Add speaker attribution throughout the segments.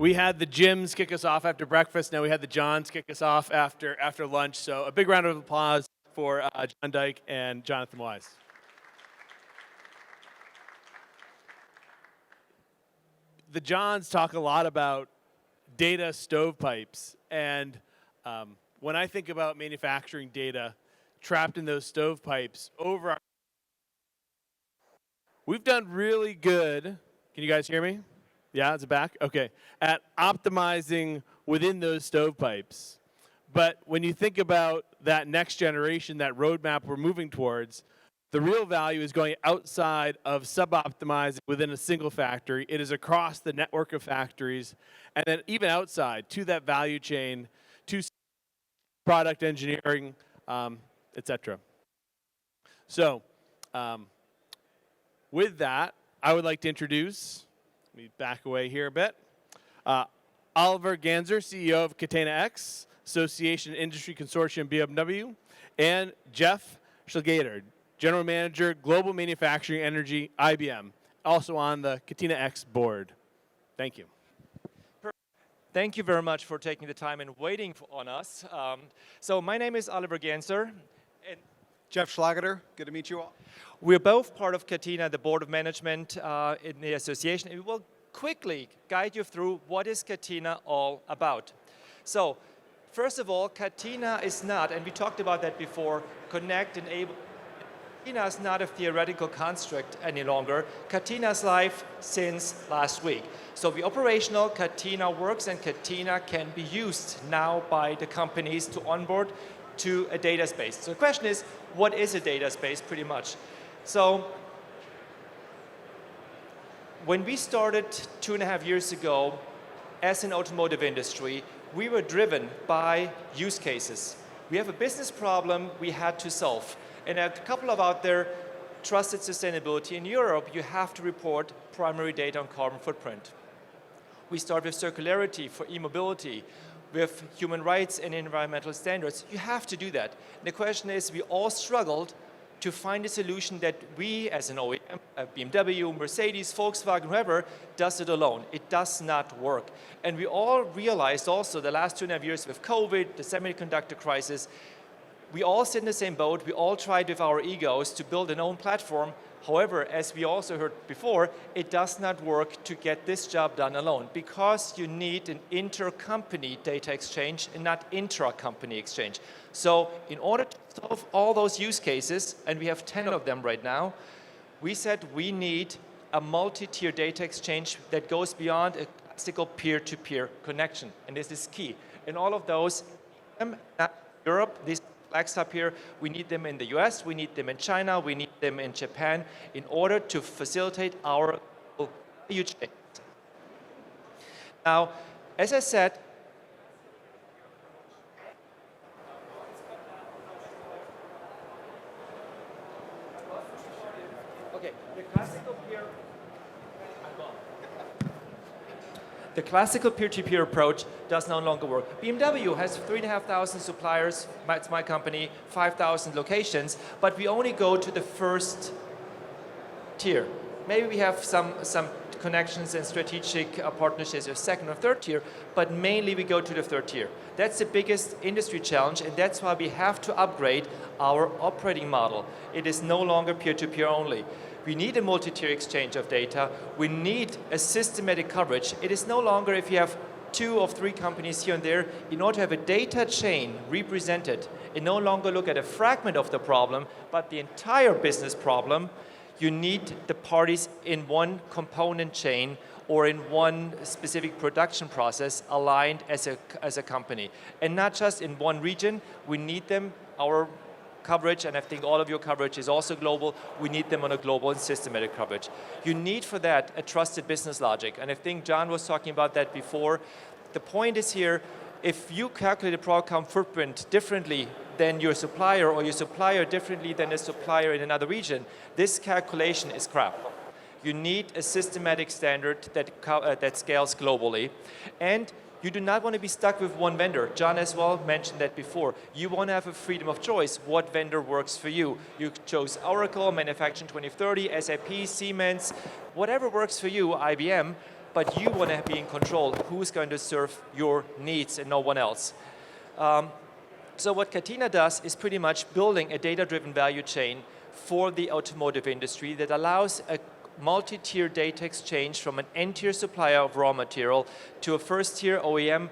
Speaker 1: We had the Jims kick us off after breakfast. Now we had the Johns kick us off after lunch. So a big round of applause for John Dyke and Jonathan Wise. The Johns talk a lot about data stovepipes. And when I think about manufacturing data trapped in those stovepipes we've done really good. Can you guys hear me? Yeah, is it back? Okay. At optimizing within those stovepipes. But when you think about that next generation, that roadmap we're moving towards, the real value is going outside of sub-optimizing within a single factory. It is across the network of factories, and then even outside to that value chain, to product engineering, etc. So, with that, I would like to introduce, let me back away here a bit, Oliver Ganser, CEO of Catena-X, Association Industry Consortium BMW, and Jeff Schlageter, General Manager, Global Manufacturing Energy, IBM, also on the Catena-X board. Thank you.
Speaker 2: Thank you very much for taking the time and waiting on us. So my name is Oliver Ganser. And
Speaker 3: Jeff Schlageter, good to meet you all.
Speaker 2: We're both part of Catena, the board of management in the association. And we will quickly guide you through what is Catena all about. So first of all, Catena is not, and we talked about that before, connect, enable. Catena is not a theoretical construct any longer. Catena is live since last week. So the operational Catena works, and Catena can be used now by the companies to onboard to a data space. So the question is, what is a data space, pretty much? So when we started 2.5 years ago as an automotive industry, we were driven by use cases. We have a business problem we had to solve. And a couple of out there, trusted sustainability. In Europe, you have to report primary data on carbon footprint. We start with circularity for e-mobility, with human rights and environmental standards. You have to do that. And the question is, we all struggled to find a solution that we, as an OEM, BMW, Mercedes, Volkswagen, whoever, does it alone. It does not work. And we all realized also the last 2.5 years with COVID, the semiconductor crisis, we all sit in the same boat. We all tried with our egos to build an own platform. However, as we also heard before, it does not work to get this job done alone because you need an intercompany data exchange and not intra-company exchange. So in order to solve all those use cases, and we have 10 of them right now, we said we need a multi-tier data exchange that goes beyond a classical peer-to-peer connection. And this is key. In all of those, Europe, these flags up here, we need them in the US, we need them in China, we need them in Japan in order to facilitate our value chain. Now, as I said, okay, the classical peer-to-peer approach does no longer work. BMW has 3,500 suppliers, it's my company, 5,000 locations, but we only go to the first tier. Maybe we have some connections and strategic partnerships with second or third tier, but mainly we go to the third tier. That's the biggest industry challenge, and that's why we have to upgrade our operating model. It is no longer peer-to-peer only. We need a multi-tier exchange of data. We need a systematic coverage. It is no longer if you have 2 or 3 companies here and there. In order to have a data chain represented and no longer look at a fragment of the problem, but the entire business problem, you need the parties in one component chain or in one specific production process aligned as a company. And not just in one region. We need them, our coverage, and I think all of your coverage is also global. We need them on a global and systematic coverage. You need for that a trusted business logic, and I think John was talking about that before. The point is here, if you calculate a product carbon footprint differently than your supplier or your supplier differently than a supplier in another region, this calculation is crap. You need a systematic standard that scales globally, and you do not want to be stuck with one vendor. John as well mentioned that before. You want to have a freedom of choice, what vendor works for you. You chose Oracle, Manufacturing 2030, SAP, Siemens, whatever works for you, IBM, but you want to be in control. Who's going to serve your needs and no one else? So what Catena does is pretty much building a data-driven value chain for the automotive industry that allows a multi-tier data exchange from an end-tier supplier of raw material to a first-tier OEM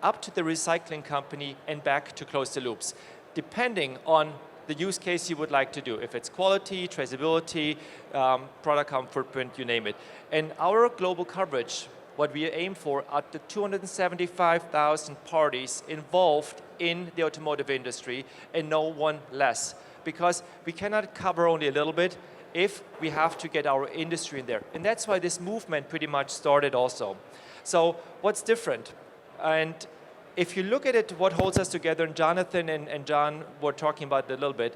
Speaker 2: up to the recycling company and back to close the loops, depending on the use case you would like to do. If it's quality, traceability, product carbon footprint, you name it. And our global coverage, what we aim for are the 275,000 parties involved in the automotive industry and no one less. Because we cannot cover only a little bit if we have to get our industry in there. And that's why this movement pretty much started also. So what's different? And if you look at it, what holds us together, and Jonathan and John were talking about it a little bit,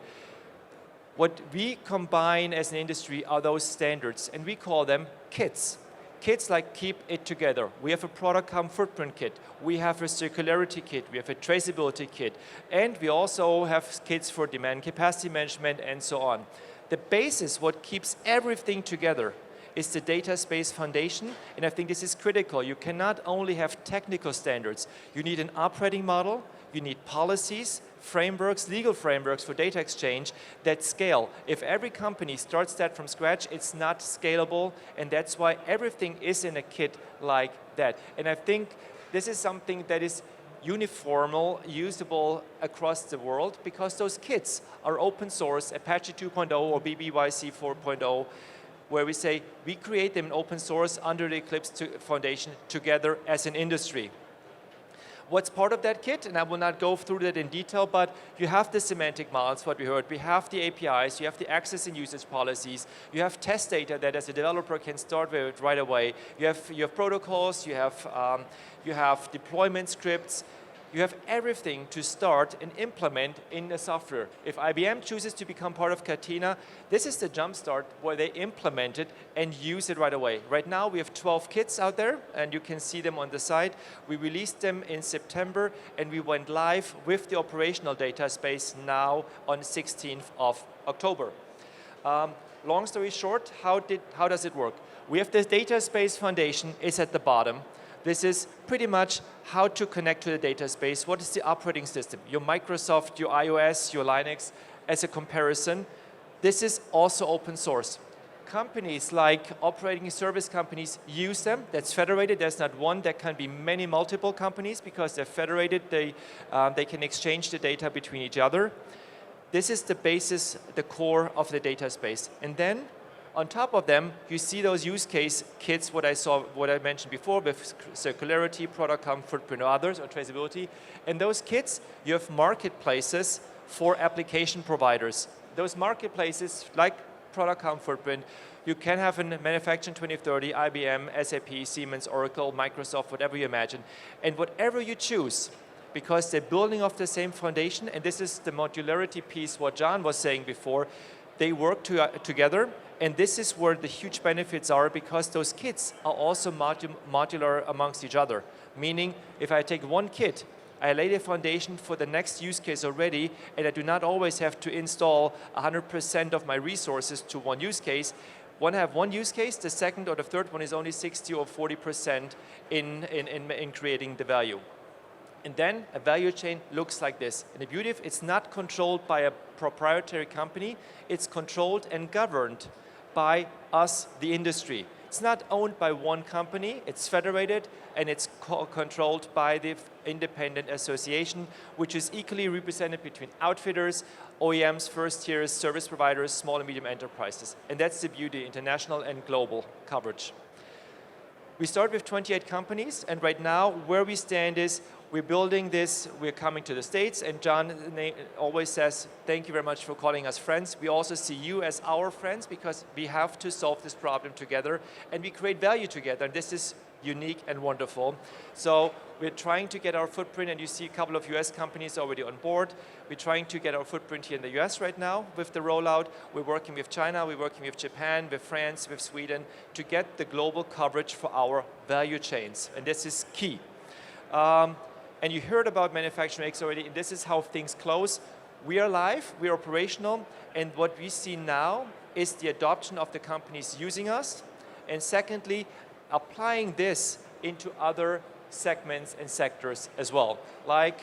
Speaker 2: what we combine as an industry are those standards, and we call them kits. Kits like keep it together. We have a product carbon footprint kit. We have a circularity kit. We have a traceability kit. And we also have kits for demand capacity management and so on. The basis, what keeps everything together, is the data space foundation, and I think this is critical. You cannot only have technical standards. You need an operating model, you need policies, frameworks, legal frameworks for data exchange that scale. If every company starts that from scratch, it's not scalable, and that's why everything is in a kit like that. And I think this is something that is uniformal, usable across the world, because those kits are open source, Apache 2.0 or BBYC 4.0, where we say we create them in open source under the Eclipse Foundation together as an industry. What's part of that kit? And I will not go through that in detail, but you have the semantic models, what we heard. We have the APIs, you have the access and usage policies, you have test data that as a developer can start with right away. You have protocols, you have deployment scripts, you have everything to start and implement in the software. If IBM chooses to become part of Catena, this is the jumpstart where they implement it and use it right away. Right now we have 12 kits out there, and you can see them on the site. We released them in September, and we went live with the operational data space now on 16th of October. Long story short, how does it work? We have this data space foundation, is at the bottom. This is pretty much how to connect to the data space. What is the operating system? Your Microsoft, your iOS, your Linux, as a comparison. This is also open source. Companies like operating service companies use them. That's federated. There's not one. There can be many multiple companies because they're federated. They can exchange the data between each other. This is the basis, the core of the data space. And then on top of them, you see those use case kits, what I mentioned before, with circularity, product carbon footprint, or others, or traceability. And those kits, you have marketplaces for application providers. Those marketplaces, like product carbon footprint, you can have in Manufacturing 2030, IBM, SAP, Siemens, Oracle, Microsoft, whatever you imagine. And whatever you choose, because they're building off the same foundation, and this is the modularity piece, what John was saying before, they work together. And this is where the huge benefits are, because those kits are also modular amongst each other. Meaning, if I take one kit, I lay the foundation for the next use case already, and I do not always have to install 100% of my resources to one use case. When I have one use case, the second or the third one is only 60 or 40% in creating the value. And then a value chain looks like this. And the beauty of it's not controlled by a proprietary company, it's controlled and governed by us, the industry. It's not owned by one company, it's federated, and it's controlled by the independent association, which is equally represented between outfitters, OEMs, first tiers, service providers, small and medium enterprises. And that's the beauty, international and global coverage. We start with 28 companies, and right now where we stand is we're building this, we're coming to the States, and John always says, thank you very much for calling us friends. We also see you as our friends because we have to solve this problem together, and we create value together, and this is unique and wonderful. So we're trying to get our footprint, and you see a couple of US companies already on board. We're trying to get our footprint here in the US right now with the rollout. We're working with China, we're working with Japan, with France, with Sweden, to get the global coverage for our value chains, and this is key. And you heard about Manufacturing X already, and this is how things close. We are live, we are operational, and what we see now is the adoption of the companies using us, and secondly, applying this into other segments and sectors as well, like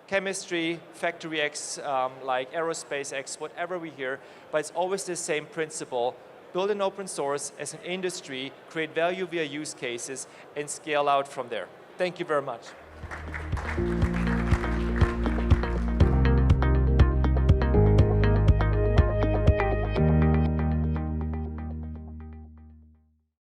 Speaker 2: chemistry, Factory X, like Aerospace X, whatever we hear, but it's always the same principle. Build an open source as an industry, create value via use cases, and scale out from there. Thank you very much.